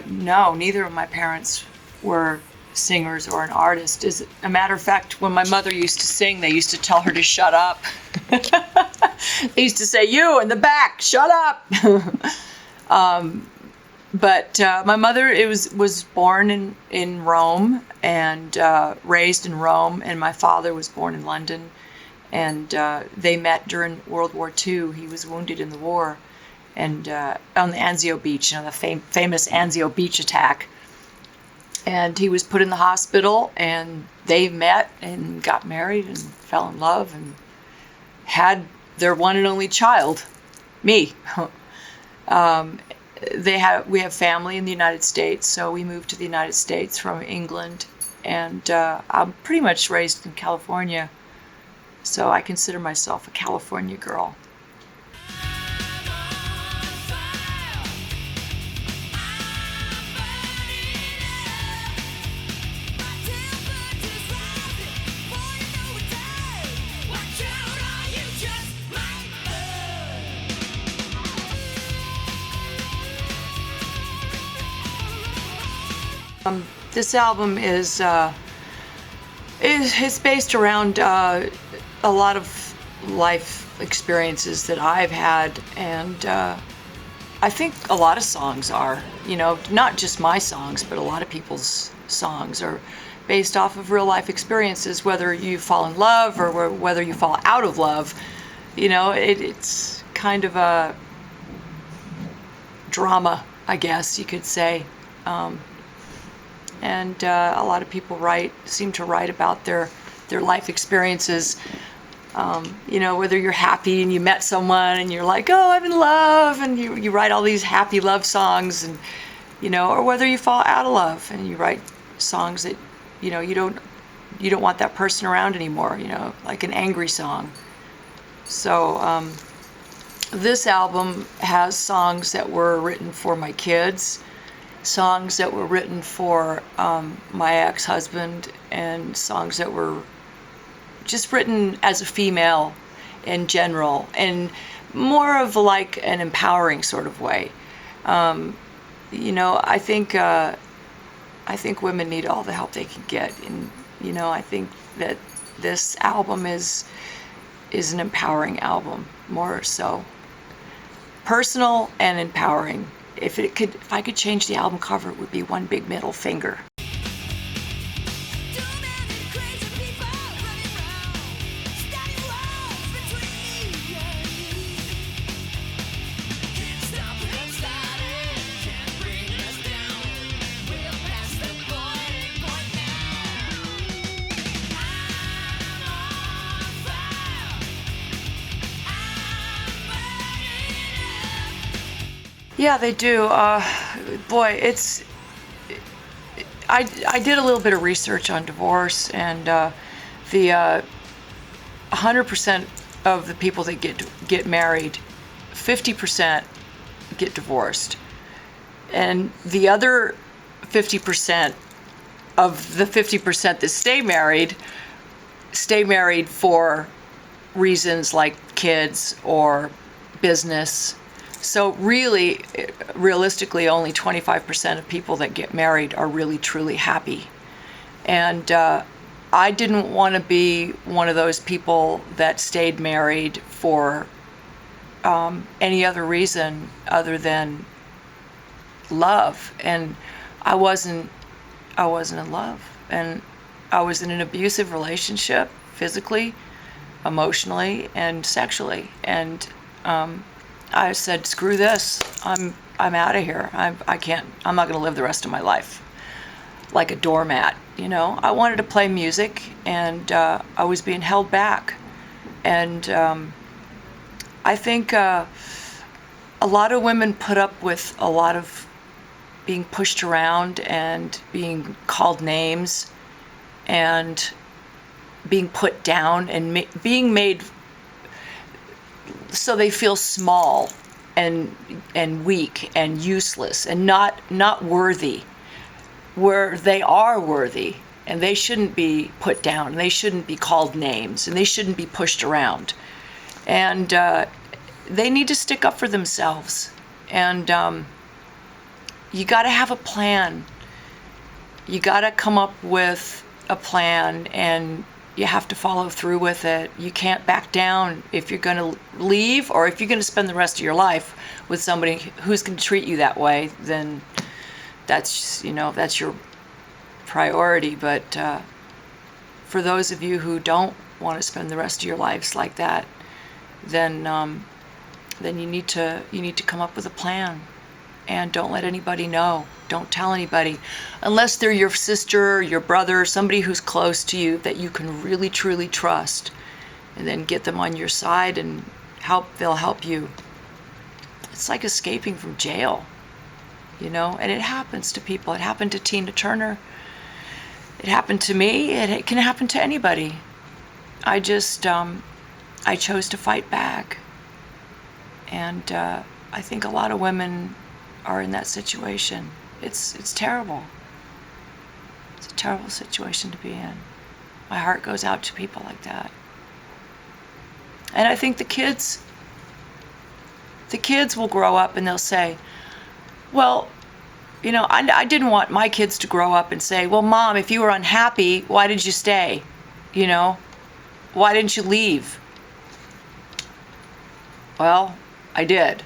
No, neither of my parents were singers or an artist. As a matter of fact, when my mother used to sing, they used to tell her to shut up. They used to say, "You in the back, shut up." But my mother was born in Rome and raised in Rome, and my father was born in London. And they met during World War II. He was wounded in the war, and on the Anzio Beach, the famous Anzio Beach attack. And he was put in the hospital, and they met and got married and fell in love and had their one and only child, me. We have family in the United States, so we moved to the United States from England, and I'm pretty much raised in California, so I consider myself a California girl. This album is based around a lot of life experiences that I've had, and I think a lot of songs are, not just my songs, but a lot of people's songs are based off of real life experiences, whether you fall in love or whether you fall out of love. It's kind of a drama, I guess you could say. And a lot of people seem to write about their life experiences. Whether you're happy and you met someone and you're like, oh, I'm in love, and you write all these happy love songs, and or whether you fall out of love and you write songs that you don't want that person around anymore, like an angry song. So this album has songs that were written for my kids, songs that were written for my ex-husband, and songs that were just written as a female in general, and more of like an empowering sort of way. I think women need all the help they can get, and I think that this album is an empowering album, more so personal and empowering. If I could change the album cover, it would be one big middle finger. Yeah, they do. Boy, I did a little bit of research on divorce, and the 100% of the people that get married, 50% get divorced, and the other 50% of the 50% that stay married for reasons like kids or business. So really, realistically, only 25% of people that get married are really, truly happy. And I didn't want to be one of those people that stayed married for any other reason other than love. And I wasn't in love. And I was in an abusive relationship, physically, emotionally, and sexually. And I said, screw this. I'm out of here. I can't. I'm not going to live the rest of my life like a doormat. I wanted to play music, and I was being held back. And I think a lot of women put up with a lot of being pushed around and being called names and being put down and being made so they feel small and weak and useless and not worthy, where they are worthy, and they shouldn't be put down, and they shouldn't be called names, and they shouldn't be pushed around. And they need to stick up for themselves. And you got to have a plan. You got to come up with a plan, and you have to follow through with it. You can't back down. If you're going to leave, or if you're going to spend the rest of your life with somebody who's going to treat you that way, then that's your priority. But for those of you who don't want to spend the rest of your lives like that, then you need to come up with a plan, and don't let anybody know. Don't tell anybody, unless they're your sister, your brother, somebody who's close to you that you can really truly trust, and then get them on your side and they'll help you. It's like escaping from jail, and it happens to people. It happened to Tina Turner. It happened to me. It can happen to anybody. I just I chose to fight back, and I think a lot of women are in that situation. It's terrible. It's a terrible situation to be in. My heart goes out to people like that. And I think the kids will grow up and they'll say, well, I didn't want my kids to grow up and say, well, Mom, if you were unhappy, why did you stay? Why didn't you leave? Well, I did.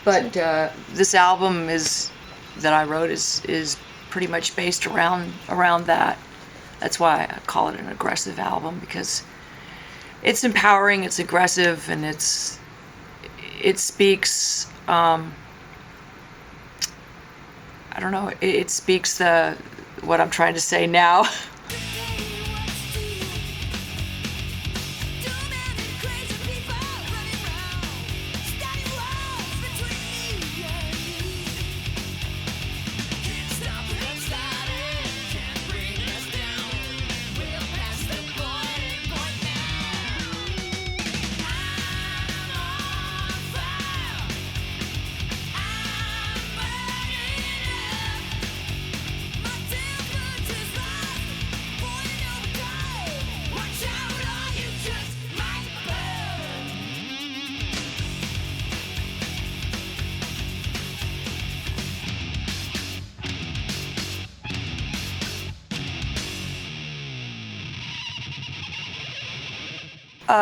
But this album that I wrote is pretty much based around that. That's why I call it an aggressive album, because it's empowering, it's aggressive, and it speaks. I don't know. It speaks what I'm trying to say now.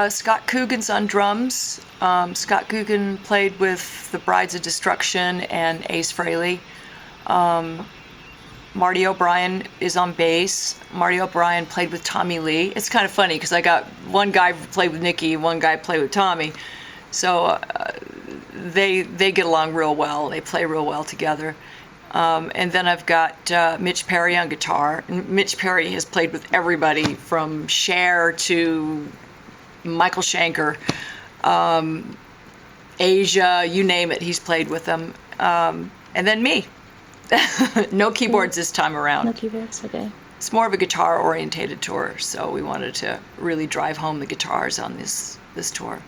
Scott Coogan's on drums. Scott Coogan played with the Brides of Destruction and Ace Frehley. Marty O'Brien is on bass. Marty O'Brien played with Tommy Lee. It's kind of funny because I got one guy played with Nikki and one guy played with Tommy. So they get along real well. They play real well together. And then I've got Mitch Perry on guitar. And Mitch Perry has played with everybody from Cher to Michael Schenker, Asia, you name it, he's played with them. And then me. No keyboards this time around. No keyboards, okay. It's more of a guitar-orientated tour, so we wanted to really drive home the guitars on this tour.